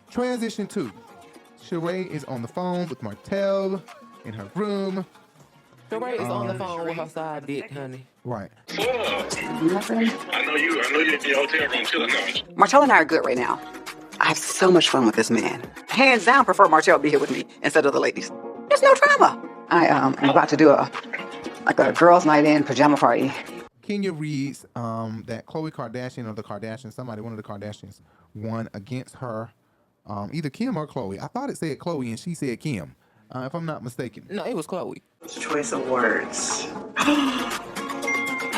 Transition 2. Sheree is on the phone with Marcille in her room. Sheree is on the phone with her side dick, honey. Right. I know you in your hotel room chilling now. Marcille and I are good right now. I have so much fun with this man. Hands down, prefer Marcille be here with me instead of the ladies. There's no drama. I'm about to do a girls' night in pajama party. Kenya reads that Khloe Kardashian or the Kardashians, one of the Kardashians, won against her, either Kim or Khloe. I thought it said Khloe and she said Kim, if I'm not mistaken. No, it was Khloe. Choice of words.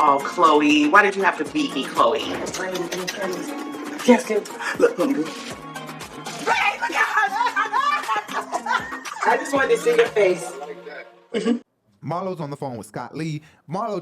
Oh, Khloe. Why did you have to beat me, Khloe? Yes, Kim. Look, hungry. Hey, look at her. I just wanted to see your face. Marlo's on the phone with Scott Lee. Marlo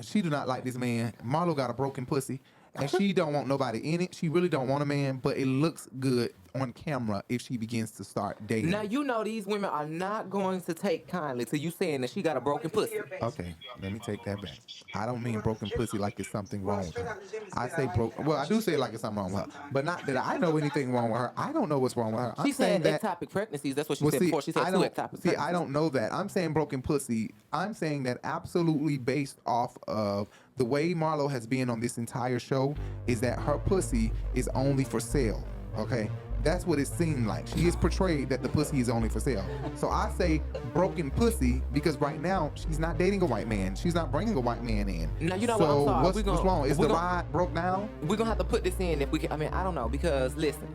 she do not like this man. Marlo got a broken pussy, and she don't want nobody in it. She really don't want a man, but it looks good on camera if she begins to start dating. Now, you know these women are not going to take kindly to you saying that she got a broken pussy. Okay, let me take that back. I don't mean broken pussy like it's something wrong with her. I say broken. Well, I do say it like it's something wrong with her, but not that I know anything wrong with her. I don't know what's wrong with her. She said ectopic pregnancies. That's what she said before. She said 2 ectopic pregnancies. See, I don't know that. I'm saying broken pussy. I'm saying that absolutely based off of the way Marlo has been on this entire show is that her pussy is only for sale. Okay? That's what it seemed like. She is portrayed that the pussy is only for sale. So I say broken pussy because right now she's not dating a white man. She's not bringing a white man in. Now, you know what? I'm sorry. What's wrong? Is the ride broke down? We're going to have to put this in if we can. I mean, I don't know because listen.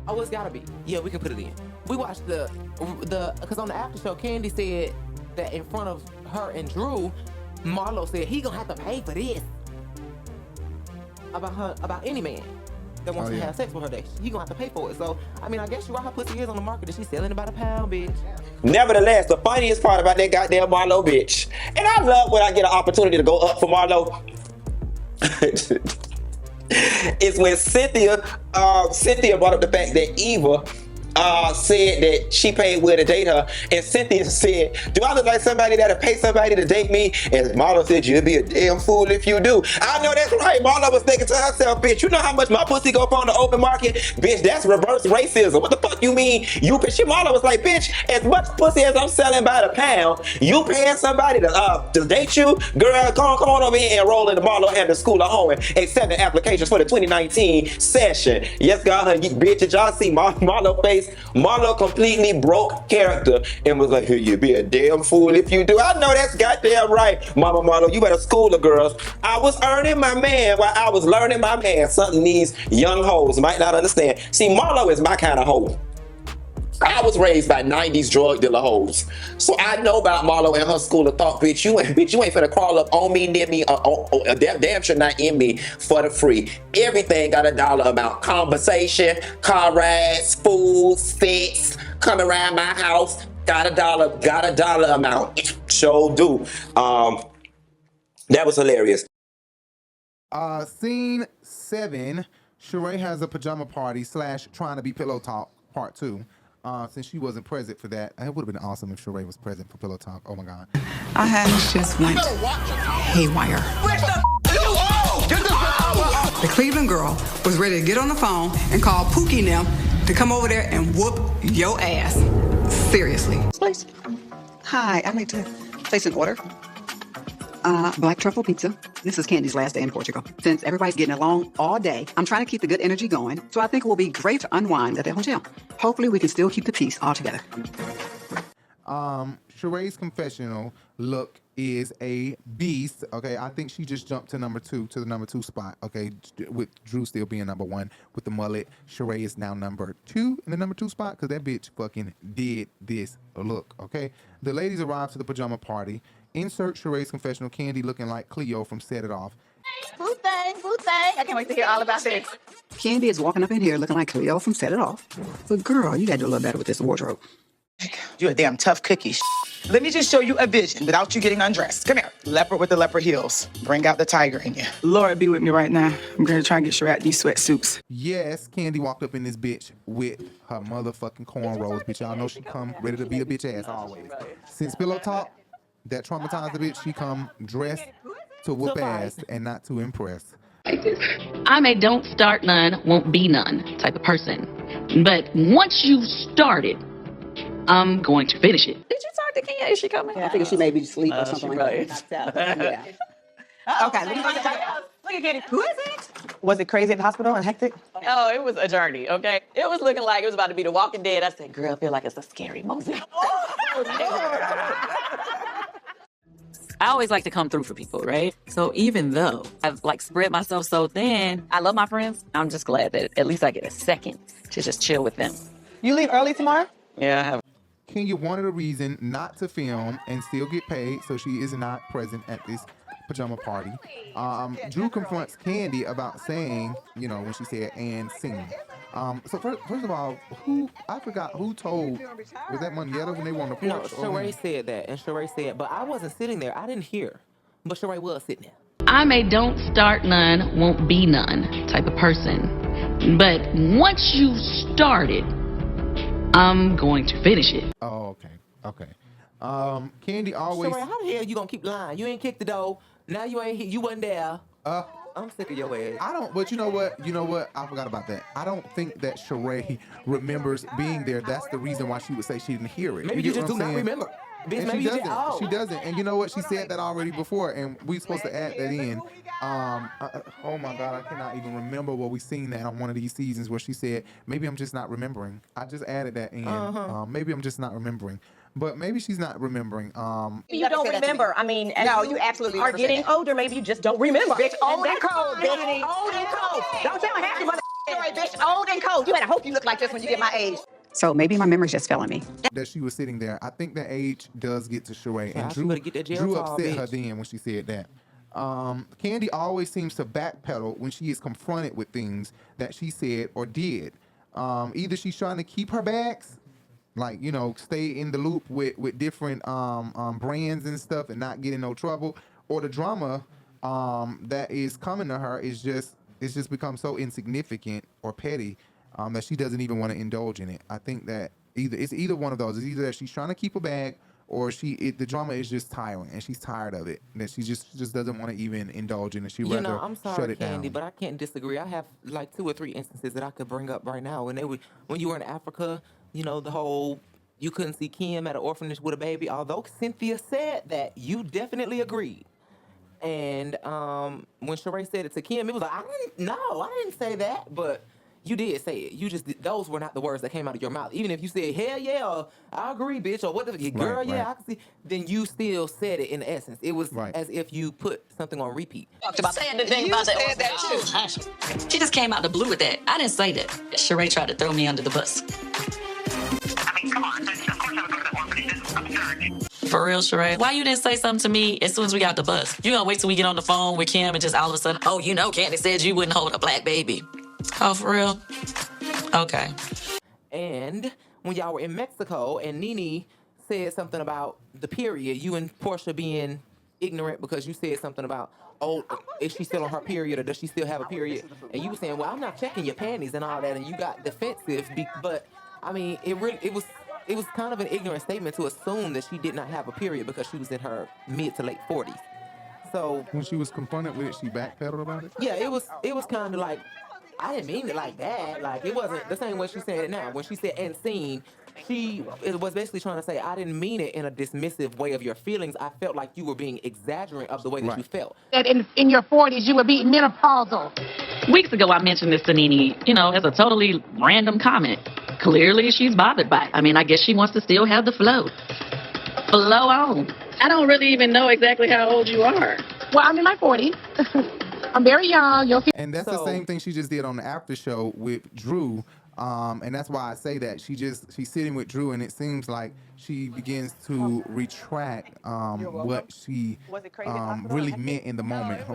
Oh, it's got to be. Yeah, we can put it in. We watched because on the after show, Kandi said that in front of her and Drew, Marlo said he going to have to pay for this. About any man that wants to have sex with her, he gonna have to pay for it. So, I mean, I guess her pussy is on the market and she's selling it by the pound, bitch. Nevertheless, the funniest part about that goddamn Marlo bitch, and I love when I get an opportunity to go up for Marlo, is when Cynthia brought up the fact that Eva said that she paid Will to date her, and Cynthia said, do I look like somebody that'll pay somebody to date me? And Marlo said, you'll be a damn fool if you do. I know that's right. Marlo was thinking to herself, bitch, you know how much my pussy go up on the open market? Bitch, that's reverse racism. What the fuck you mean? You bitch. Marlo was like, bitch, as much pussy as I'm selling by the pound, you paying somebody to date you? Girl, come on over here and enroll in the Marlo Hampton School of Cohen, accepting applications for the 2019 session. Yes, God, you bitch, did y'all see Marlo face? Marlo completely broke character and was like, hey, you be a damn fool if you do. I know that's goddamn right. Mama Marlo, you better school the girls. I was earning my man while I was learning my man. Something these young hoes might not understand. See, Marlo is my kind of hoe. I was raised by 90s drug dealer hoes. So I know about Marlo and her school of thought. Bitch, you ain't finna crawl up on me, near me, damn sure not in me for the free. Everything got a dollar amount. Conversation, car rides, food, sex, come around my house, got a dollar amount. Sure do. That was hilarious. Scene 7, Sheree has a pajama party / trying to be pillow talk part 2. Since she wasn't present for that, it would have been awesome if Sheree was present for Pillow Talk. Oh my God. Our hands just went haywire. The Cleveland girl was ready to get on the phone and call Pookie and them to come over there and whoop your ass. Seriously. Please. Hi, I'd like to place an order. Black truffle pizza. This is Kandi's last day in Portugal. Since everybody's getting along all day, I'm trying to keep the good energy going, so I think it will be great to unwind at the hotel. Hopefully we can still keep the peace all together. Sheree's confessional look is a beast. Okay, I think she just jumped to the number 2 spot. Okay, with Drew still being number 1 with the mullet. Sheree is now number 2 in the number 2 spot because that bitch fucking did this look. Okay, the ladies arrived to the pajama party. Insert Sheree's confessional, Kandi looking like Cleo from Set It Off. Boo thing. I can't wait to hear all about this. Kandi is walking up in here looking like Cleo from Set It Off. But girl, you gotta do a little better with this wardrobe. You're a damn tough cookie. Let me just show you a vision without you getting undressed. Come here. Leopard with the leopard heels. Bring out the tiger in you. Lord be with me right now. I'm gonna try and get Sheree out these sweatsuits. Yes, Kandi walked up in this bitch with her motherfucking cornrows. Bitch, y'all know she come ready to be a bitch ass always. Since Pillow Talk, that traumatized the bitch, she come dressed to whoop ass and not to impress. I'm a don't start none, won't be none type of person. But once you start it, I'm going to finish it. Did you talk to Kenya? Is she coming? I think she may be asleep or something like that. Yeah. Okay. Look at Kandi. Who is it? Was it crazy at the hospital and hectic? Oh, it was a journey, okay? It was looking like it was about to be The Walking Dead. I said, girl, I feel like it's a scary movie. I always like to come through for people, right? So even though I've like spread myself so thin, I love my friends. I'm just glad that at least I get a second to just chill with them. You leave early tomorrow? Yeah, I have. Kenya wanted a reason not to film and still get paid, so she is not present at this pajama party. Drew confronts Kandi about saying, you know, when she said and sing. So first of all, I forgot who told, was that Moneta when they were on the porch? No, Sheree said that, and Sheree said, but I wasn't sitting there. I didn't hear, but Sheree was sitting there. I'm a don't start none, won't be none type of person. But once you start it, I'm going to finish it. Oh, okay. Kandi always. Sheree, how the hell you gonna keep lying? You ain't kicked the door. Now you ain't here. You wasn't there. I'm sick of your ass. I don't, but you know what? I forgot about that. I don't think that Sheree remembers being there. That's the reason why she would say she didn't hear it. Maybe you just do not remember. Bitch, maybe she doesn't. And you know what? She said that already before, and we supposed to add that in. Oh my God, I cannot even remember what we seen that on one of these seasons where she said, maybe I'm just not remembering. I just added that in. Maybe I'm just not remembering. But maybe she's not remembering. You don't remember. I mean, no, you absolutely are getting older. Maybe you just don't remember. Bitch, old and cold, bitch. Old and cold. Don't tell me half your mother story, bitch. Old and cold. You better hope you look like this when you get my age. So maybe my memory's just failing me. That she was sitting there. I think that age does get to Sheree. Yeah, And Drew upset her then when she said that. Kandi always seems to backpedal when she is confronted with things that she said or did. Either she's trying to keep her bags, like, you know, stay in the loop with different brands and stuff and not get in no trouble, or the drama that is coming to her is just become so insignificant or petty that she doesn't even want to indulge in it. I think that it's either one of those. It's either that she's trying to keep a bag, or the drama is just tiring and she's tired of it. That she just doesn't want to even indulge in it. She rather I'm sorry, shut it Kandi, down. but I can't disagree. I have like 2 or 3 instances that I could bring up right now. When you were in Africa, you know, the whole you couldn't see Kim at an orphanage with a baby. Although Cynthia said that, you definitely agreed. And when Sheree said it to Kim, it was like, I didn't say that, but you did say it. Those were not the words that came out of your mouth. Even if you said, hell yeah, or I agree, bitch, or what the girl, right. I can see, then you still said it in essence. It was as if you put something on repeat. Said that too. She just came out the blue with that. I didn't say that. Sheree tried to throw me under the bus. I mean, come on. Of course I would go to the orphanage. This is absurd. For real, Sheree? Why you didn't say something to me as soon as we got the bus? You gonna wait till we get on the phone with Kim and just all of a sudden, oh, you know, Kandi said you wouldn't hold a black baby. Oh, for real? Okay. And when y'all were in Mexico and Nene said something about the period, you and Porsha being ignorant because you said something about, oh, is she still on her period or does she still have a period? And you were saying, well, I'm not checking your panties and all that, and you got defensive. But I mean, it was kind of an ignorant statement to assume that she did not have a period because she was in her mid to late 40s. So when she was confronted with it, she backpedaled about it? Yeah, it was kind of like, I didn't mean it like that. Like, it wasn't the same way she said it now. When she said and seen, it was basically trying to say, I didn't mean it in a dismissive way of your feelings. I felt like you were being exaggerant of the way that you felt. That in your 40s, you would be menopausal. Weeks ago, I mentioned this to Nene, you know, as a totally random comment. Clearly, she's bothered by it. I mean, I guess she wants to still have the flow. Flow on. I don't really even know exactly how old you are. Well, I'm in my 40s. I'm very young. And that's the same thing she just did on the after show with Drew. And that's why I say that she's sitting with Drew, and it seems like she begins to retract what she really meant in the moment.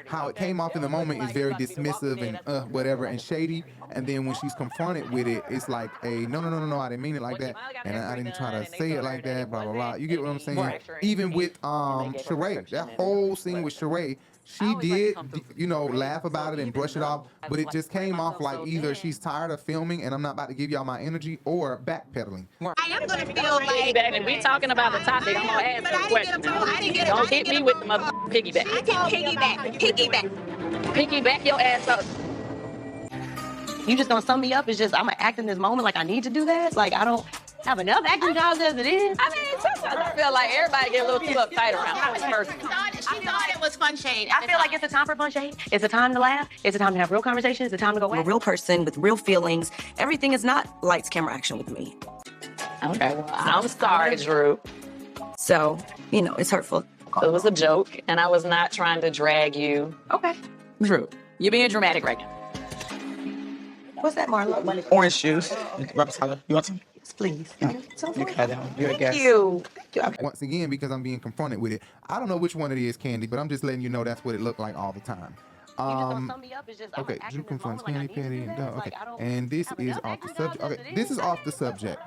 How it came off in the moment is very dismissive and whatever and shady. And then when she's confronted with it, it's like no, I didn't mean it like that, and I didn't try to say it like that. Blah blah blah. You get what I'm saying? Right. Even with Sheree, that whole scene with Sheree. She did, you know, laugh about it and brush it off, but it just came off like either she's tired of filming and I'm not about to give y'all my energy, or backpedaling. I am going to feel like... If we talking about the topic, I'm going to ask you a question. Don't hit me with the motherfucking piggyback. I can piggyback. Piggyback your ass up. You just gonna sum me up? It's just I'm gonna act in this moment like I need to do that? Like I don't have enough acting jobs as it is? I mean, sometimes I feel like everybody get a little too uptight around this person. She thought it was fun shade. I feel like it's a time for fun shade. It's a time to laugh. It's a time to have real conversations. It's a time to go away. I'm a real person with real feelings. Everything is not lights, camera, action with me. Okay, well, I'm sorry, Drew. So, you know, it's hurtful. It was a joke, and I was not trying to drag you. Okay. Drew, you're being dramatic right now. What's that, Marlo? Orange juice. You want some? Please. You got that one. You're a guest. You. Once again, because I'm being confronted with it, I don't know which one it is, Kandi, but I'm just letting you know that's what it looked like all the time. Okay, Drew confronts Kandi, Petty, and Doug. Okay, and this is off the subject. Okay, this is off the subject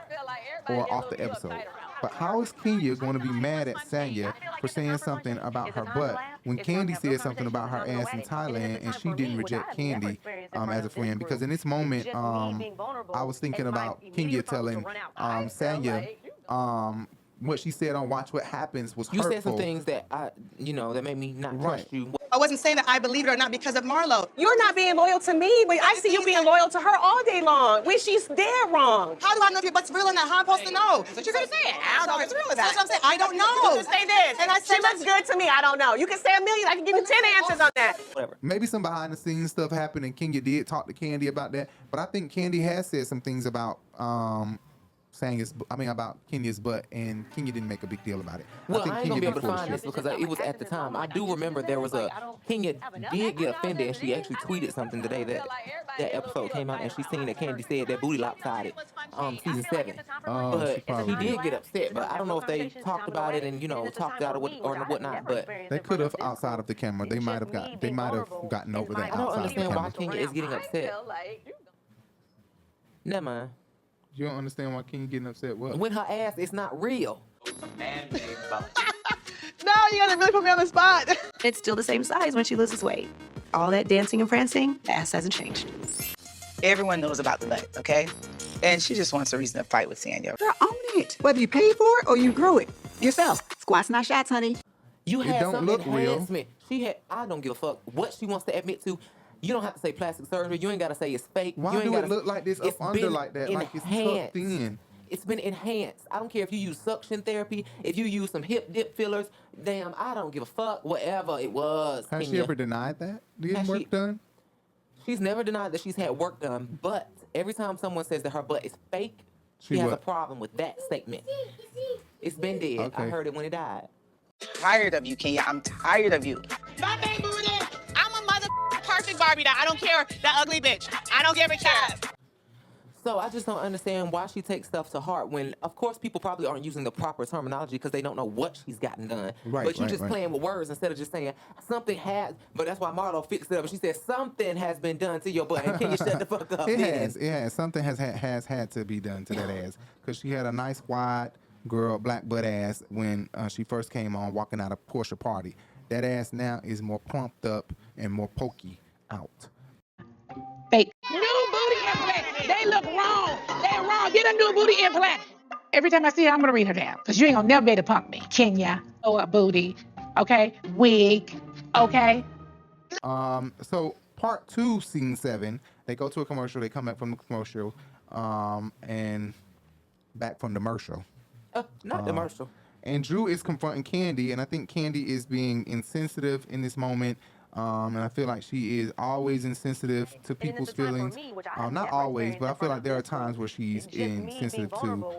or off the episode. But how is Kenya going to be mad at Sanya for saying something about her butt when Kandi said something about her ass in Thailand and she didn't reject Kandi as a friend? Because in this moment, I was thinking about Kenya telling Sanya what she said on Watch What Happens was hurtful. You said some things that that made me not trust you. I wasn't saying that I believed it or not because of Marlo. You're not being loyal to me, but I see you being loyal to her all day long when she's dead wrong. How do I know if your butt's real or not? How am I supposed to know? But you're gonna say it. I don't know if it's real or not. That's what I'm saying. I don't know. You can say this. And I said she looks good to me. I don't know. You can say a million. I can give you 10 answers on that. Whatever. Maybe some behind the scenes stuff happened and Kenya did talk to Kandi about that. But I think Kandi has said some things about about Kenya's butt, and Kenya didn't make a big deal about it. Well, I ain't gonna be able to find this because it was at the time. I do remember there was Kenya did get offended, and she actually tweeted something today that episode came out, and she seen that Kandi said that booty lopsided, season 7. But she did get upset, but I don't know if they talked about it and talked out or whatnot. But they could have outside of the camera. They might have gotten over that. I don't outside understand of the why camera. Kenya is getting upset. Never mind. You don't understand why Kenya getting upset? What? When her ass is not real. No, you gotta really put me on the spot. It's still the same size when she loses weight. All that dancing and prancing, the ass hasn't changed. Everyone knows about the butt, okay? And she just wants a reason to fight with Tanya. Girl, own it. Whether you pay for it or you grew it yourself. Squats, not shots, honey. You It had don't some look real. enhancement. I don't give a fuck what she wants to admit to. You don't have to say plastic surgery. You ain't got to say it's fake. Why you ain't do gotta, it look like this up under like that? Like it's tucked in. It's been enhanced. I don't care if you use suction therapy, if you use some hip dip fillers. Damn, I don't give a fuck. Whatever it was. Has she ever denied that? Getting work done? She's never denied that she's had work done, but every time someone says that her butt is fake, she has a problem with that statement. It's been dead. Okay. I heard it when it died. Tired of you, Kenya. I'm tired of you. I'm a mother perfect Barbie doll. I don't care. That ugly bitch. I don't give a care. So I just don't understand why she takes stuff to heart when, of course, people probably aren't using the proper terminology because they don't know what she's gotten done. But you're just playing with words instead of just saying something has. But that's why Marlo fixed it up. And she said something has been done to your butt. And can you shut the fuck up? It has. Something has had to be done to that ass because she had a nice wide girl black butt ass when she first came on walking out of Porsha party. That ass now is more plumped up and more pokey out. Fake. New booty implant. They look wrong. They're wrong. Get a new booty implant. Every time I see her, I'm gonna read her down. Because you ain't gonna never be able to punk me. Kenya. Oh, a booty. Okay. Wig. Okay. So part 2, scene 7, they go to a commercial, they come back from the commercial, and back from the commercial. Not the commercial. And Drew is confronting Kandi, and I think Kandi is being insensitive in this moment. And I feel like she is always insensitive to people's feelings. Not always, but I feel like there are times where she's insensitive to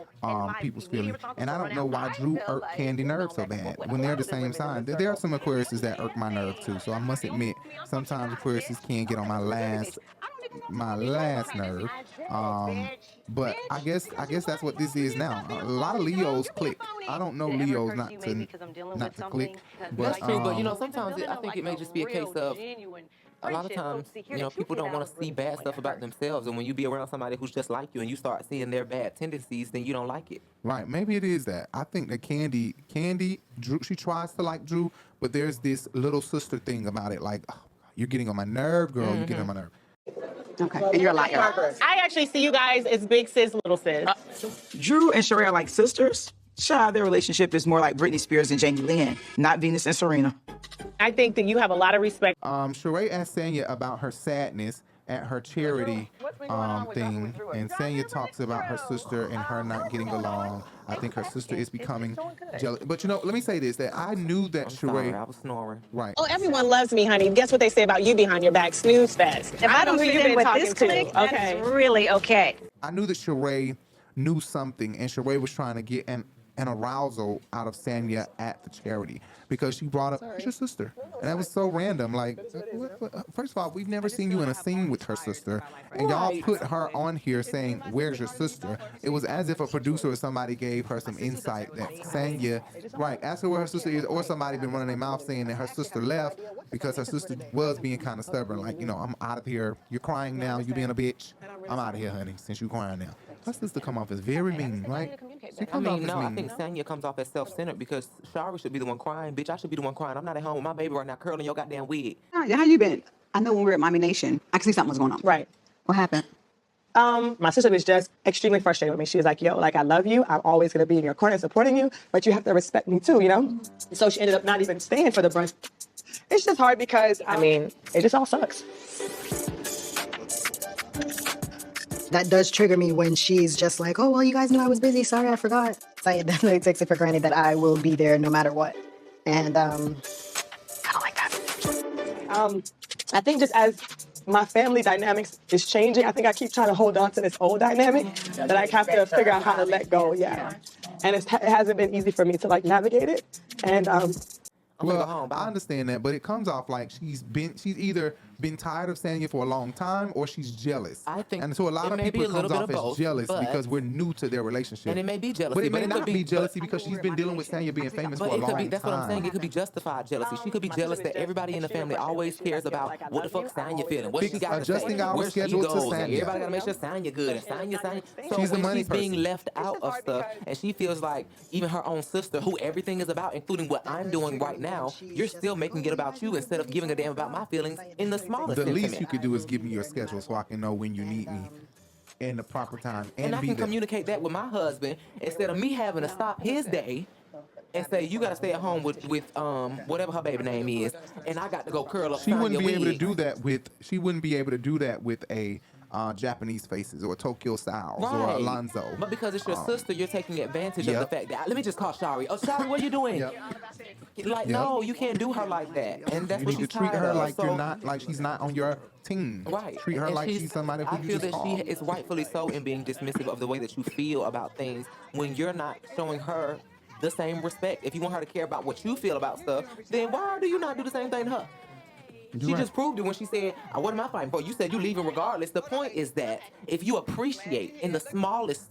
people's feelings. And I don't know why Drew irked Kandi nerves so bad when they're the same sign. There are some Aquariuses that irk my nerve too. So I must admit, sometimes Aquariuses can get on my last nerve. But I guess that's what this is now. A lot of Leos click. I don't know Leos not to click. But, that's true, but sometimes I think it may just be a case of a lot of times, people don't want to see bad stuff about themselves, and when you be around somebody who's just like you and you start seeing their bad tendencies, then you don't like it. Right, maybe it is that. I think that Kandi, Drew, she tries to like Drew, but there's this little sister thing about it, like, oh, you're getting on my nerve, girl, you're getting on my nerve. Okay, and you're a liar. I actually see you guys as big sis, little sis. Drew and Sheree are like sisters. Child, their relationship is more like Britney Spears and Jamie Lynn, not Venus and Serena. I think that you have a lot of respect. Sheree asked Tanya about her sadness at her charity thing, and Sanya talks about her sister and her not getting along. I think her sister is becoming jealous. But you know, let me say this: that I knew that Sheree. I was snoring. Right. Oh, everyone loves me, honey. Guess what they say about you behind your back? Snooze fest. If I don't know who fit you've in been with talking this to. clique, Okay. that's really okay. I knew that Sheree knew something, and Sheree was trying to get an arousal out of Sanya at the charity because she brought up your sister, and that was so random. Like, first of all, we've never seen you in a scene with her sister, and y'all put her on here saying, "Where's your sister?" It was as if a producer or somebody gave her some insight that Sanya, right, ask her where her sister is, or somebody been running their mouth saying that her sister left because her sister was being kind of stubborn. Like, you know, I'm out of here. You're crying now. You being a bitch. I'm out of here, honey. Since you crying now. Her sister come off as very mean, right? She I comes off mean, as no, I mean. think Sanya comes off as self-centered because Shari should be the one crying. Bitch, I should be the one crying. I'm not at home with my baby right now curling your goddamn wig. How you been? I know when we were at Mommy Nation, I could see something was going on. Right. What happened? My sister was just extremely frustrated with me. She was like, yo, like, I love you. I'm always going to be in your corner supporting you, but you have to respect me too, you know? So she ended up not even staying for the brunch. It's just hard because, I mean, it just all sucks. That does trigger me when she's just like, oh, well, you guys knew I was busy. Sorry, I forgot. Saya definitely takes it for granted that I will be there no matter what. And I don't like that. I think just as my family dynamics is changing, I think I keep trying to hold on to this old dynamic that I have to figure out how to let go, And it hasn't been easy for me to, like, navigate it. And, well, I understand that, but it comes off like she's either been tired of Sanya for a long time or she's jealous. I think, and so a lot of people it comes off as jealous because we're new to their relationship. And it may be jealousy, but it may not could be jealousy because she's been dealing with Sanya being famous for a long time. That's what I'm saying. It could be justified jealousy. She could be jealous that everybody in the family always cares about what the fuck Sanya feeling, what she got to say, adjusting our where she schedule to goes. Sanya. Everybody gotta make sure Sanya good and Sanya. So she's the money she's person. being left out of stuff, and she feels like even her own sister, who everything is about, including what I'm doing right now, you're still making it about you instead of giving a damn about my feelings in the smallest The least sentiment. you could do is give me your schedule so I can know when you need me in the proper time And I be can there. communicate that with my husband instead of me having to stop his day and say, you got to stay at home with whatever her baby name is, and I got to go curl up. She wouldn't be able to wig. do that with. She wouldn't be able to do that with a Japanese Faces or Tokyo Styles or Alonzo. But because it's your sister, you're taking advantage of the fact that let me just call Shari. Oh, Shari, what are you doing? Like, no, you can't do her like that, and that's You what need she's to treat tired her of. like So- you're not, like she's not on your team. Right. Treat her And like she's somebody who I you feel just that call. she is rightfully so in being dismissive of the way that you feel about things when you're not showing her the same respect. If you want her to care about what you feel about stuff, then why do you not do the same thing to her? She just proved it when she said, what am I fighting for? You said you leaving regardless. The point is that if you appreciate in the smallest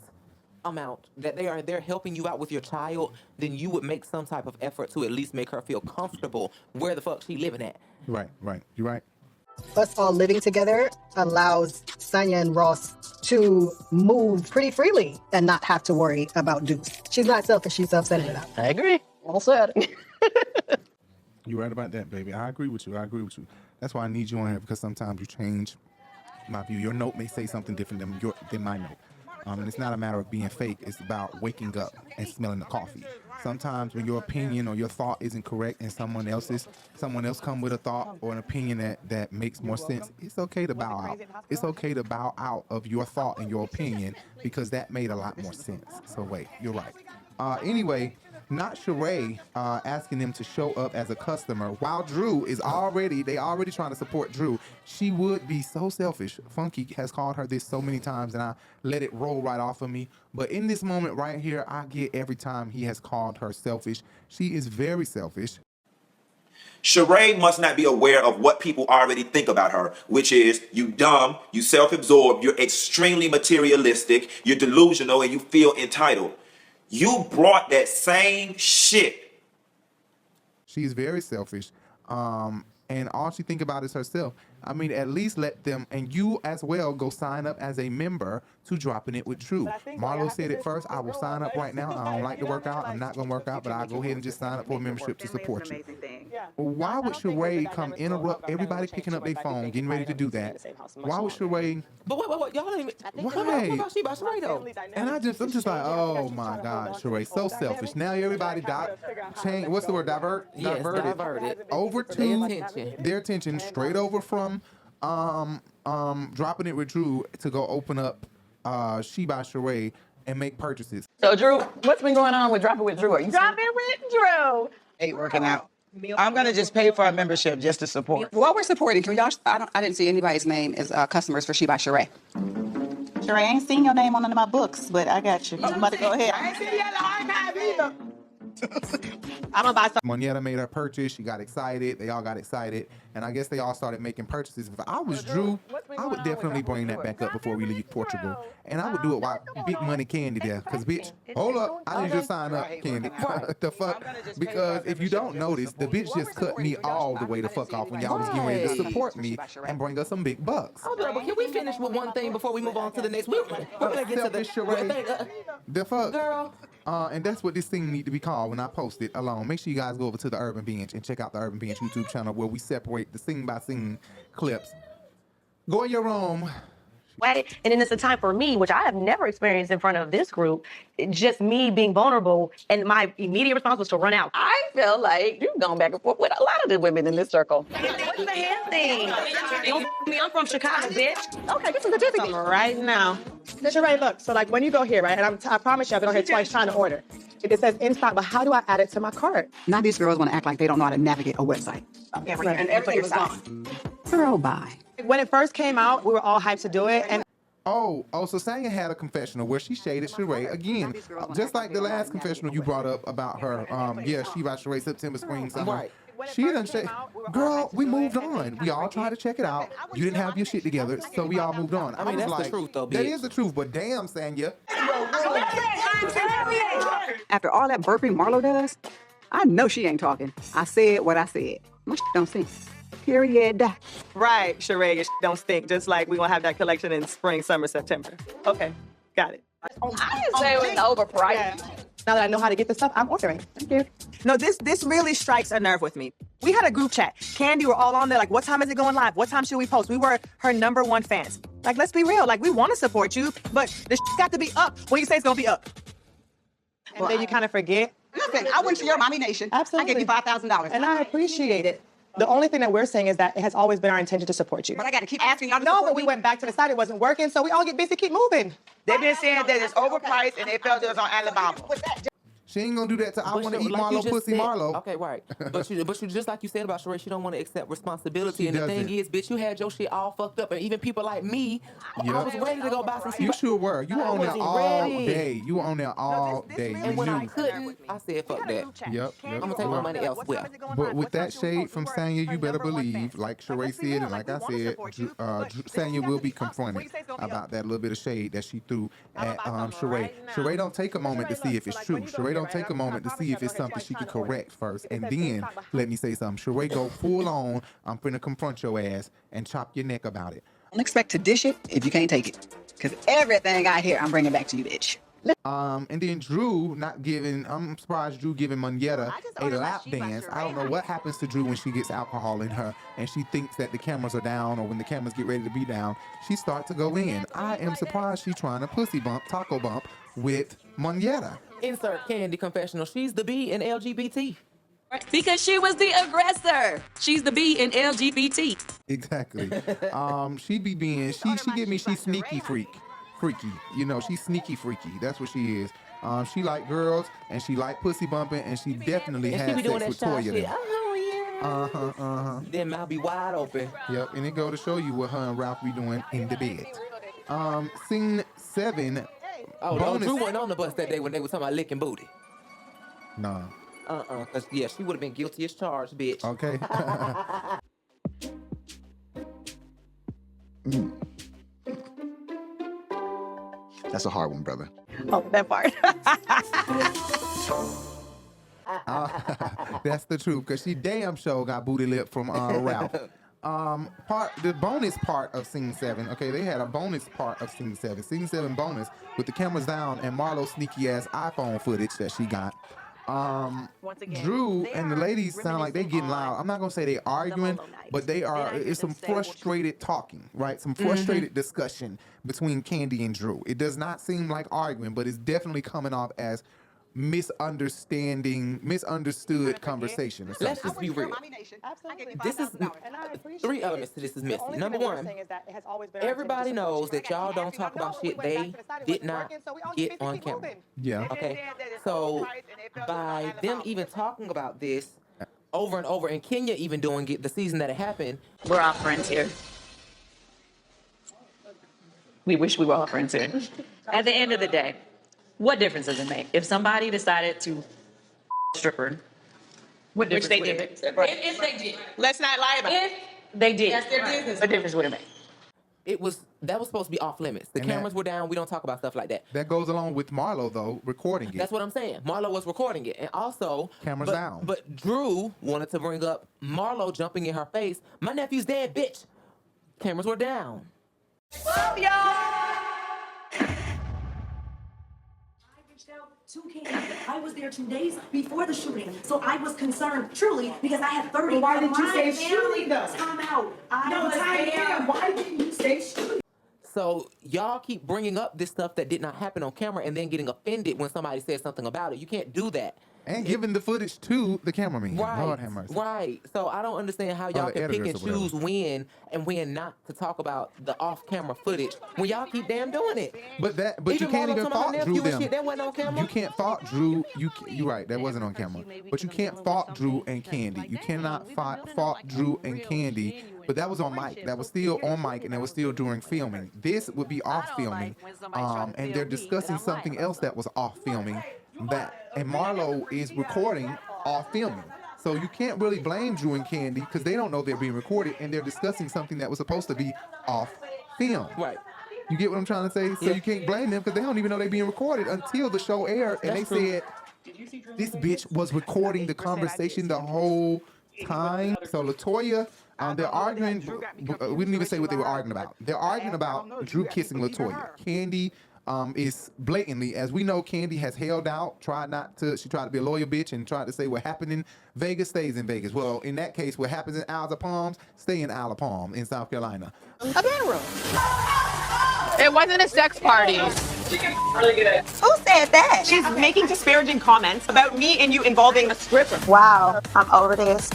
amount that they're helping you out with your child, then you would make some type of effort to at least make her feel comfortable where the fuck she living at. Right. You're right. Us all living together allows Sanya and Ross to move pretty freely and not have to worry about Deuce. She's not selfish, she's self-centered. I agree. Well said. You're right about that, baby. I agree with you. That's why I need you on here, because sometimes you change my view. Your note may say something different than my note. And it's not a matter of being fake. It's about waking up and smelling the coffee. Sometimes when your opinion or your thought isn't correct and someone else come with a thought or an opinion that makes more sense, it's okay to bow out. It's okay to bow out of your thought and your opinion because that made a lot more sense. So wait, you're right. Anyway, not Sheree asking them to show up as a customer while Drew is already trying to support Drew. She would be so selfish. Funky has called her this so many times and I let it roll right off of me. But in this moment right here, I get every time he has called her selfish. She is very selfish. Sheree must not be aware of what people already think about her, which is you dumb, you self-absorbed, you're extremely materialistic, you're delusional, and you feel entitled. You brought that same shit. She's very selfish. And all she think about is herself. I mean, at least let them, and you as well, go sign up as a member to Dropping It with Drew. Marlo said it first. I will sign up right now. I don't like to work out. I'm not going to work out, but I'll go ahead and just sign up for a membership to support you. Well, why would Sheree come interrupt everybody picking up their phone, getting ready to do that? Why would Sheree? But wait, y'all don't even. Why? What about Sheree though? And I'm just like, oh my God, Sheree, so selfish. Now everybody change. What's the word? Yes, diverted. Over to their attention, straight over from dropping it with Drew to go open up She by Sheree and make purchases. So, Drew, what's been going on with Drop It With Drew? Are you Drop It With Drew. Ain't working out. I'm gonna just pay for a membership just to support. While we're supporting, can y'all? I didn't see anybody's name as customers for She by Sheree. Sheree, I ain't seen your name on none of my books, but I got you. I'm about to go ahead. I ain't seen you in the archive either. I'm gonna buy something. Moneta made her purchase. She got excited. They all got excited. And I guess they all started making purchases. If I was Drew, I would definitely bring that back up before we leave Portugal. And I would do it while Big Money Kandi there. Because, bitch, hold up. I need you to sign up, Kandi. The fuck? Because if you don't notice, the bitch just cut me all the way the fuck off when y'all was getting ready to support me and bring us some big bucks. Hold on, but can we finish with one thing before we move on to the next? We're gonna get to the Sheree. The fuck? Girl. And that's what this thing need to be called when I post it alone. Make sure you guys go over to the Urban Binge and check out the Urban Binge YouTube channel where we separate the scene by scene clips. Go in your room. And then it's a time for me, which I have never experienced in front of this group, just me being vulnerable, and my immediate response was to run out. I feel like you've gone back and forth with a lot of the women in this circle. What's the hell thing? Don't me, I'm from Chicago, bitch. Okay, get some certificate. Right now. Sheree, look, so like when you go here, right, and I promise you I've been on here twice trying to order. It says in stock, but how do I add it to my cart? Now these girls want to act like they don't know how to navigate a website. And everything was gone. Girl, bye. When it first came out, we were all hyped to do it, and so Tanya had a confessional where she shaded Sheree again, just like the last confessional you brought up about her. She by Sheree, September, spring, summer. Right. She done shade. Girl, we moved on. We all tried to check it out. You didn't have your shit together, so we all moved on. I mean, that's the truth, though, bitch. That is the truth, but damn, Sanya. After all that burping Marlo does, I know she ain't talking. I said what I said. My shit don't stink. Period. right, Sheree, your shit don't stink. Just like we gonna have that collection in spring, summer, September. Okay, got it. I didn't say it was overpriced. Yeah. Now that I know how to get this stuff, I'm ordering. Thank you. No, this really strikes a nerve with me. We had a group chat. Kandi were all on there like, what time is it going live? What time should we post? We were her #1 fans. Like, let's be real. Like, we want to support you, but the got to be up when you say it's going to be up. And then you kind of forget. Listen, I went to your mommy nation. Absolutely. I gave you $5,000. And I appreciate it. The only thing that we're saying is that it has always been our intention to support you. But I got to keep asking y'all to No, support but we me. went back to the side. It wasn't working, so we all get busy, keep moving. They've been saying that it's overpriced and they felt it was on Alabama. She ain't gonna do that to I want to eat like Marlo you just pussy said- Marlo. Okay, right. But you just like you said about Sheree, she don't want to accept responsibility. She And the doesn't. thing is, bitch, you had your shit all fucked up. And even people like me, I Yep. was ready to go buy some You shit. sure were. You were on there wasn't all ready. day. You were on there all day. You And when I knew. couldn't, I said, fuck that. Yep. I'm gonna take my money elsewhere. But with that shade from Sanya, you better believe, like Sheree said, and like I said, Sanya will be confronted about that little bit of shade that she threw at Sheree. Sheree don't take a moment to see if it's true. Sheree don't take a moment to see if it's something she can correct first. And then, let me say something. Sheree go full on, I'm finna confront your ass and chop your neck about it. Don't expect to dish it if you can't take it. Because everything I hear, I'm bringing back to you, bitch. And then Drew I'm surprised Drew giving Moneta a lap dance. I don't know what happens to Drew when she gets alcohol in her and she thinks that the cameras are down, or when the cameras get ready to be down, she starts to go in. I am surprised she's trying to taco bump with Moneta. Insert Kandi confessional. She's the B in LGBT. Because she was the aggressor. She's the B in LGBT. Exactly. She give me, she's sneaky freaky. You know, she's sneaky freaky. That's what she is. She like girls and she like pussy bumping, and she definitely And had she be doing sex that with shy Toya. shit. Then. Then mouth be wide open. Yep, and it go to show you what her and Ralph be doing in the bed. Scene 7. Oh, no, Drew wasn't on the bus that day when they were talking about licking booty. Nah. Cause yeah, she would have been guilty as charged, bitch. Okay. That's a hard one, brother. Oh, that part. That's the truth, because she damn sure got booty lip from Ralph. The bonus part of scene 7. Okay, they had a bonus part of scene 7. Scene 7 bonus with the cameras down and Marlo's sneaky ass iPhone footage that she got. Drew and the ladies sound like they getting loud. I'm not gonna say they arguing, but they are. It's some frustrated talking, right? Some frustrated discussion between Kandi and Drew. It does not seem like arguing, but it's definitely coming off as misunderstood conversation. Or something. Let's just be real. This is 3 elements to this is messy. Number one, everybody knows that y'all don't talk about shit they did not get on camera. Yeah. Okay. So by them even talking about this over and over, and Kenya even doing it the season that it happened, We're all friends here. We wish we were all friends here. At the end of the day, what difference does it make? If somebody decided to stripper, what difference they would it did. make? If they did. Let's not lie about it. If they did. That's their business. What difference would it make? that was supposed to be off limits. The cameras were down. We don't talk about stuff like that. That goes along with Marlo though, recording it. That's what I'm saying. Marlo was recording it, and also cameras down. But Drew wanted to bring up Marlo jumping in her face. My nephew's dead, bitch. Cameras were down. Love y'all. I was there 2 days before the shooting, so I was concerned truly because I had 30. Well, why didn't you say family shooting though? Time out. No, Tanya, why didn't you say shooting? So y'all keep bringing up this stuff that did not happen on camera and then getting offended when somebody says something about it. You can't do that. And giving the footage to the cameraman. Right, Lord have mercy. Right. So I don't understand how y'all can pick and choose when and when not to talk about the off-camera footage when y'all keep damn doing it. But you can't even fault Drew them. Shit, that wasn't on camera. You can't fault Drew. You're right. That wasn't on camera. But you can't fault Drew and Kandi. You cannot fault Drew and Kandi. But that was on mic. That was still on mic, and that was still during filming. This would be off filming, and they're discussing something else that was off filming. And Marlo is recording off filming. So you can't really blame Drew and Kandi because they don't know they're being recorded, and they're discussing something that was supposed to be off film. Right. You get what I'm trying to say? So you can't blame them because they don't even know they're being recorded until the show aired, and they said this bitch was recording the conversation the whole time. So LaToya, they're arguing. We didn't even say what they were arguing about. They're arguing about Drew kissing LaToya. Kandi is blatantly, as we know, Kandi has held out, she tried to be a loyal bitch and tried to say what happened in Vegas stays in Vegas. Well, in that case, what happens in Isle of Palms, stay in Isle of Palm in South Carolina. A bedroom. It wasn't a sex party. Really good. Who said that? She's making disparaging comments about me and you involving a stripper. Wow, I'm over this.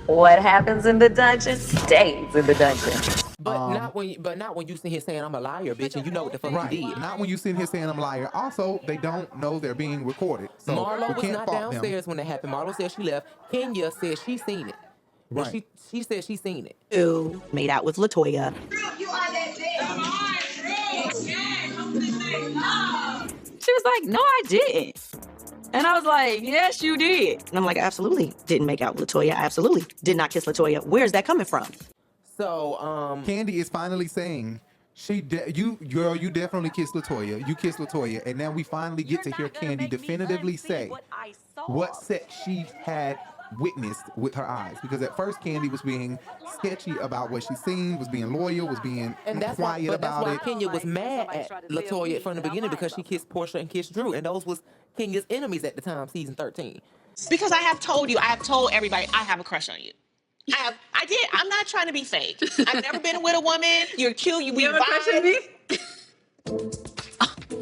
What happens in the dungeon stays in the dungeon. But not when you sit here saying I'm a liar, bitch, and you know what the fuck you did. Not when you sit here saying I'm a liar. Also, they don't know they're being recorded. So Marlo we was can't not fault downstairs when that happened. Marlo said she left. Kenya said she seen it. Well, Right. She said she seen it. Who made out with LaToya. She was like, no, I didn't. And I was like, yes, you did. And I'm like, I absolutely didn't make out with LaToya. I absolutely did not kiss LaToya. Where's that coming from? So, Kandi is finally saying you definitely kissed LaToya. You kissed LaToya, and now we finally get to hear Kandi definitively say what sex she had witnessed with her eyes. Because at first Kandi was being sketchy about what she seen, was being loyal, was being quiet about that's why it. Kenya was mad at LaToya from the beginning because she kissed Porsha and kissed Drew, and those was Kenya's enemies at the time, season 13. Because I have told everybody I have a crush on you. I did. I'm not trying to be fake. I've never been with a woman. You're cute. You have a crush on me?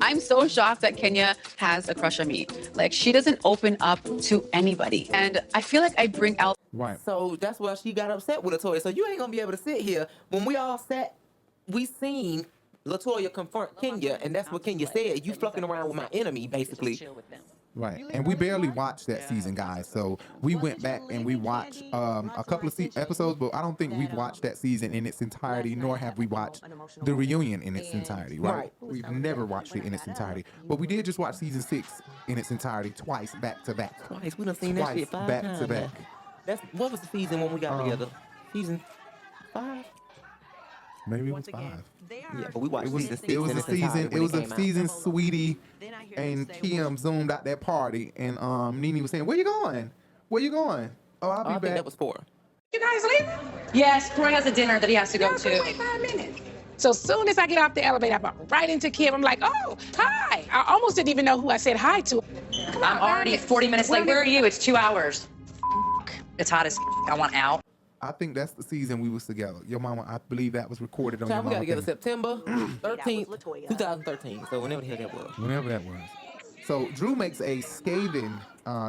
I'm so shocked that Kenya has a crush on me. Like, she doesn't open up to anybody. And I feel like I bring out... Right. So that's why she got upset with LaToya. So you ain't gonna be able to sit here. When we all sat, we seen LaToya confront Kenya, and that's what Kenya said. You fucking around with my enemy, basically. Right. And we barely watched that season, guys. So we went back and we watched a couple of episodes, but I don't think we've watched that season in its entirety, nor have we watched the reunion in its entirety, right? We've never watched it in its entirety. But we did just watch season 6 in its entirety twice, back to back. Twice. We done seen that shit 5 back times. to back. What was the season when we got together? Season 5? Maybe it was 5. Yeah, but we watched season 6. It was a season Sweetie and Kim zoomed out that party, and Nene was saying, "Where you going? Where you going?" Oh, I'll be back. I think that was 4. You guys leaving? Yes, Troy has a dinner that he has to go to. Wait 5 minutes. So soon as I get off the elevator, I bump right into Kim. I'm like, oh, hi. I almost didn't even know who I said hi to. I'm already 40 minutes late. Where are you? It's 2 hours. It's hot as I want out. I think that's the season we was together. Your mama, I believe that was recorded on Child, your we got mama together thing. September 13th, 2013. So whenever the hell that was. Whenever that was. So Drew makes a scathing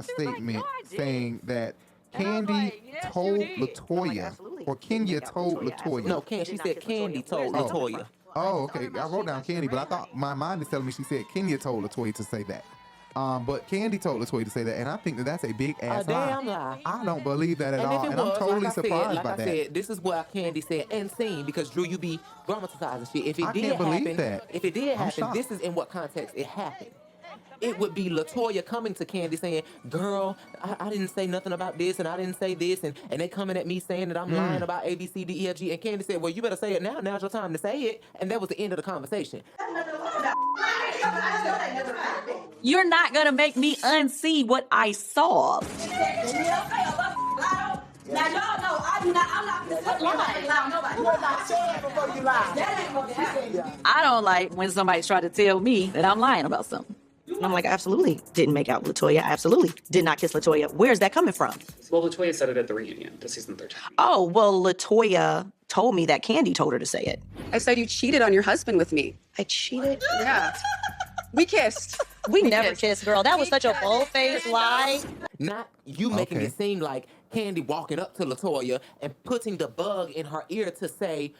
statement saying that Kandi told Latoya, or Kenya told Latoya. No, she said Kandi told Latoya. Oh, okay. I wrote down Kandi, but I thought my mind is telling me she said Kenya told Latoya to say that. But Kandi told Latoya to say that, and I think that that's a big ass damn lie. lie. I don't believe that at all, If it and I'm was, totally like I surprised said, by like that. I said, this is what Kandi said and seen, because Drew, you be dramatizing shit. If it I did can't believe happen, that. if it did I'm happen, shocked. this is in what context it happened. It would be Latoya coming to Kandi saying, girl, I didn't say nothing about this, and I didn't say this, and they coming at me saying that I'm lying about A, B, C, D, E, F, G, and Kandi said, well, you better say it now. Now's your time to say it. And that was the end of the conversation. You're not gonna make me unsee what I saw. Now y'all know I'm not gonna lie. Nobody. You not saying before you lie. That ain't gonna happen. I don't like when somebody's trying to tell me that I'm lying about something. And I'm like, I absolutely didn't make out with Latoya. I absolutely did not kiss Latoya. Where's that coming from? Well, Latoya said it at the reunion, the season 13. Oh, well, Latoya told me that Kandi told her to say it. I said you cheated on your husband with me. I cheated? Yeah. We kissed. We never kissed, girl. That was such a bold-faced lie. Not you making it seem like Kandi walking up to Latoya and putting the bug in her ear to say,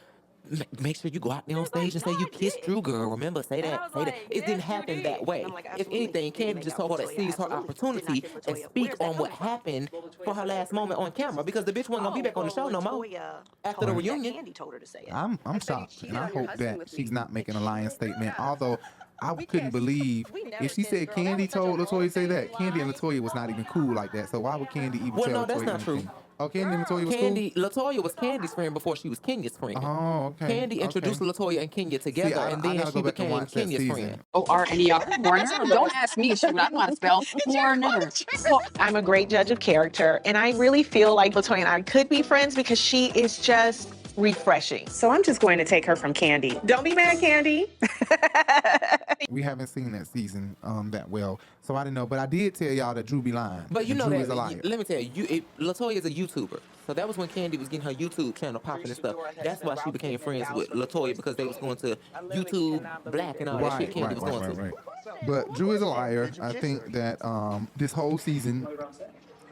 make sure you go out there on stage and say you kissed Drew, girl. Remember, say that, say that. It didn't happen that way. If anything, Kandi just told her to seize her opportunity and speak on what happened for her last moment on camera, because the bitch wasn't gonna be back on the show no more after the reunion. Kandi told her to say it. I'm shocked, and I hope that she's not making a lying statement. Although I couldn't believe if she said Kandi told Latoya to say that. Kandi and Latoya was not even cool like that. So why would Kandi even tell Well, no, Latoya that's not anything? true. Oh, Kandi and Latoya was Latoya was Kandi's friend before she was Kenya's friend. Oh, okay. Kandi introduced Latoya and Kenya together, and then she became Kenya's friend. O-R-N-E-R. Warner. Don't ask me, shoot. I know how to spell Warner. Well, I'm a great judge of character, and I really feel like Latoya and I could be friends because she is just refreshing. So I'm just going to take her from Kandi. Don't be mad, Kandi. We haven't seen that season that well, so I didn't know. But I did tell y'all that Drew be lying. But you and know Drew that, is a liar. let me tell you, Latoya is a YouTuber. So that was when Kandi was getting her YouTube channel popping and stuff. That's why she became friends with Latoya, because they was going to YouTube Black and all that shit Kandi was going to. But Drew is a liar. I think that this whole season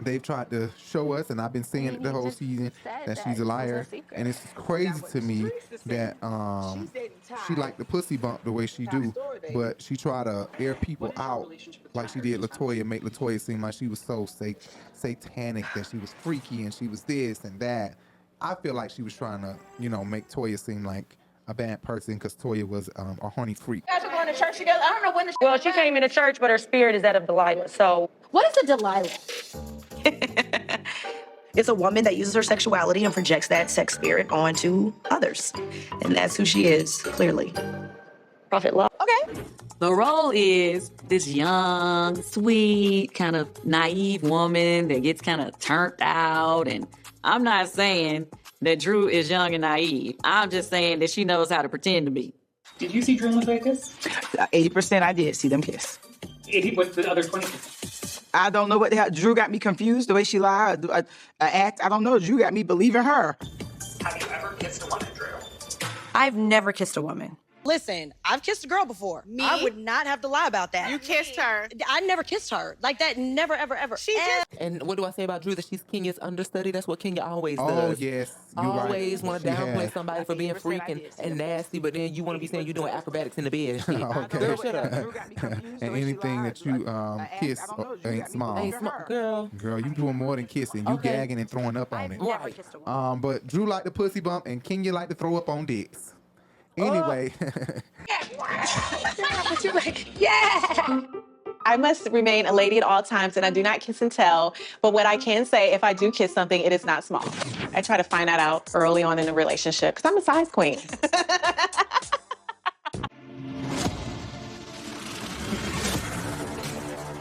they've tried to show us, and I've been saying it the whole season, that she's a liar. And it's crazy to me that she liked the pussy bump the way she do, but she tried to air people out like she did Latoya, make Latoya seem like she was so satanic, that she was freaky and she was this and that. I feel like she was trying to, make Toya seem like a bad person, because Toya was a horny freak. You guys are going to church together? I don't know when Well, she came into church, but her spirit is that of Delilah. So, what is a Delilah? It's a woman that uses her sexuality and projects that sex spirit onto others. And that's who she is, clearly. Prophet love. Okay. The role is this young, sweet, kind of naive woman that gets kind of turned out. And I'm not saying that Drew is young and naive. I'm just saying that she knows how to pretend to be. Did you see Drew and Latoya kiss? 80% I did see them kiss. 80, what's the other 20? I don't know what the hell. Drew got me confused the way she lied, act. I don't know. Drew got me believing her. Have you ever kissed a woman, Drew? I've never kissed a woman. Listen, I've kissed a girl before. Me? I would not have to lie about that. You kissed her. I never kissed her. Like that, never, ever, ever. And what do I say about Drew? That she's Kenya's understudy? That's what Kenya always Oh, does. yes. You're Always right. want to She downplay has. somebody for being freak and nasty, but then you want to be saying you're doing acrobatics in the bed and shit. Okay. Girl, shut up. And anything that you kiss ain't small. Ain't smart, girl. Girl, you doing more than kissing. You gagging and throwing up on it. Right. But Drew liked the pussy bump, and Kenya liked to throw up on dicks. Anyway. Yeah. I must remain a lady at all times, and I do not kiss and tell. But what I can say, if I do kiss something, it is not small. I try to find that out early on in the relationship, because I'm a size queen.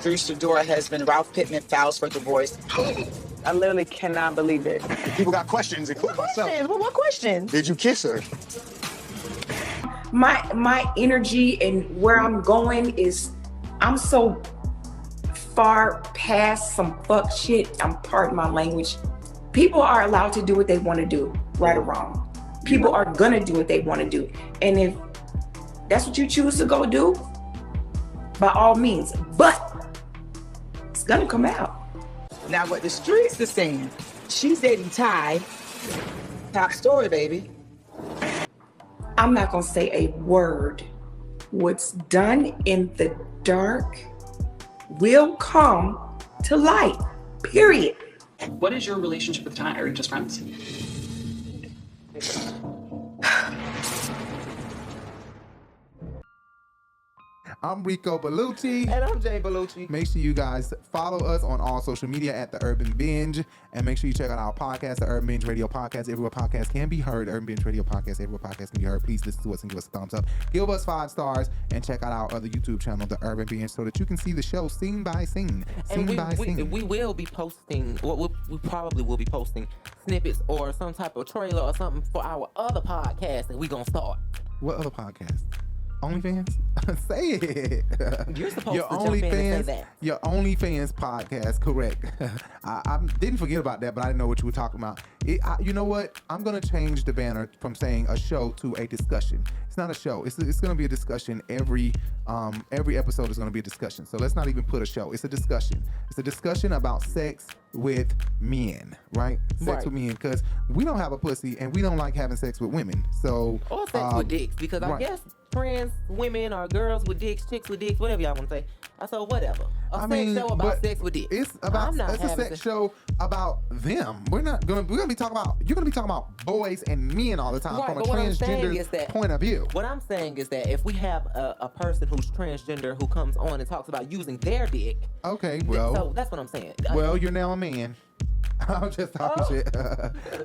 Drew's Fedora husband, Ralph Pittman, files for divorce. I literally cannot believe it. People got questions, including myself. Well, what questions? Did you kiss her? My energy and where I'm going is, I'm so far past some fuck shit. I'm pardon my language. People are allowed to do what they want to do, right or wrong. People are gonna do what they want to do. And if that's what you choose to go do, by all means, but it's gonna come out. Now what the streets are saying, she's dating Ty. Top story, baby. I'm not gonna say a word. What's done in the dark will come to light, period. What is your relationship with Tanya? Are you just friends? I'm Rico Bellucci. And I'm Jay Bellucci. Make sure you guys follow us on all social media at The Urban Binge. And make sure you check out our podcast, The Urban Binge Radio Podcast. Everywhere podcasts can be heard. Urban Binge Radio Podcast. Everywhere podcasts can be heard. Please listen to us and give us a thumbs up. Give us 5 stars and check out our other YouTube channel, The Urban Binge, so that you can see the show scene by scene. We will be posting, we probably will be posting snippets or some type of trailer or something for our other podcast that we gonna start. What other podcast? OnlyFans? Say it. You're supposed to jump in and say that. Your OnlyFans podcast, correct. I didn't forget about that, but I didn't know what you were talking about. You know what? I'm going to change the banner from saying a show to a discussion. It's not a show. It's going to be a discussion. Every episode is going to be a discussion. So let's not even put a show. It's a discussion. It's a discussion about sex with men, right? Sex with men, because we don't have a pussy and we don't like having sex with women. So or sex with dicks, because I guess trans women or girls with dicks, chicks with dicks, whatever y'all want to say. I said whatever. A sex show about sex with dicks. It's a sex show about them. We're gonna be talking about. You're gonna be talking about boys and men all the time from a transgender point of view. What I'm saying is that if we have a person who's transgender who comes on and talks about using their dick, okay, well, so that's what I'm saying. Well, you're now a man. I'm just talking shit.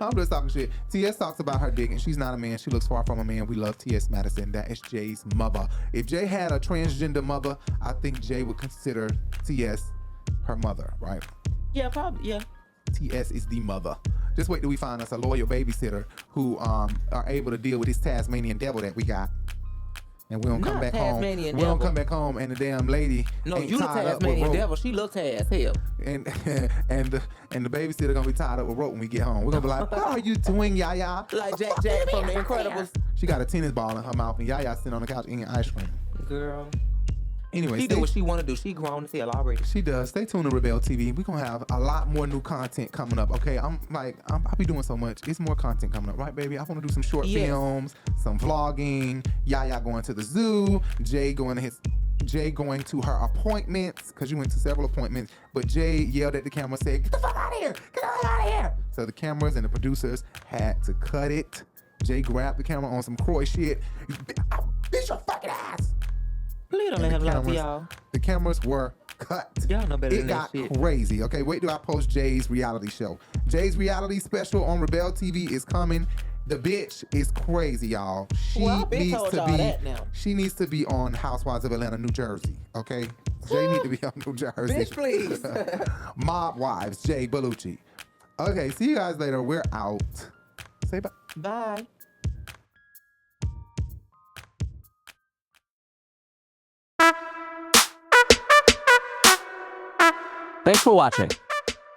I'm just talking shit. TS talks about her dick, and she's not a man. She looks far from a man. We love TS Madison. That is Jay's mother. If Jay had a transgender mother, I think Jay would consider TS her mother, right? Yeah, probably. Yeah. TS is the mother. Just wait till we find us a loyal babysitter who are able to deal with this Tasmanian devil that we got. And we don't come back home. We don't come back home, and the damn lady ain't you the tied up with Tasmanian rope. devil. She looks as hell. And the babysitter gonna be tied up with rope when we get home. We're gonna be like, "What are you doing, Yaya?" Like Jack from The Incredibles. She got a tennis ball in her mouth, and Yaya sitting on the couch eating ice cream. Girl. Anyway, she do what she want to do. She grown as hell already. She does. Stay tuned to RiBelTV. We're gonna have a lot more new content coming up. Okay, I'll be doing so much. It's more content coming up, right, baby? I want to do some short films, some vlogging. Yaya going to the zoo. Jay going to her appointments, because you went to several appointments. But Jay yelled at the camera, said, "Get the fuck out of here! Get the fuck out of here!" So the cameras and the producers had to cut it. Jay grabbed the camera on some Croy shit. I'll beat your fucking ass. Please don't let him lie to y'all. The cameras were cut. Y'all know better than that shit. It got crazy. Okay, wait till I post Jay's reality show. Jay's reality special on RiBelTV is coming. The bitch is crazy, y'all. She needs to be on Housewives of Atlanta, New Jersey. Okay, Jay need to be on New Jersey. Bitch, please. Mob Wives, Jay Bellucci. Okay, see you guys later. We're out. Say bye. Bye. Thanks for watching.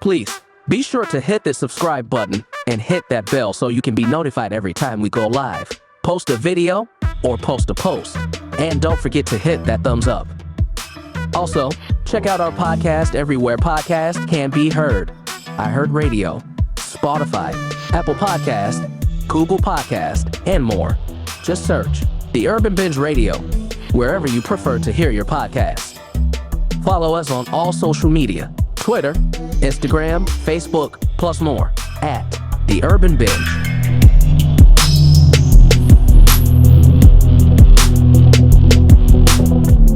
Please, be sure to hit the subscribe button and hit that bell so you can be notified every time we go live, post a video, or post a post. And don't forget to hit that thumbs up. Also, check out our podcast everywhere podcasts can be heard. iHeartRadio, Spotify, Apple Podcast, Google Podcast, and more. Just search The Urban Binge Radio, wherever you prefer to hear your podcasts. Follow us on all social media, Twitter, Instagram, Facebook, plus more, at The Urban Binge.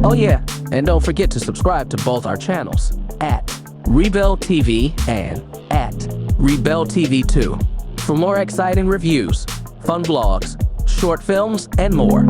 Oh yeah, and don't forget to subscribe to both our channels, at RiBelTV and at RiBelTV2, for more exciting reviews, fun vlogs, short films, and more.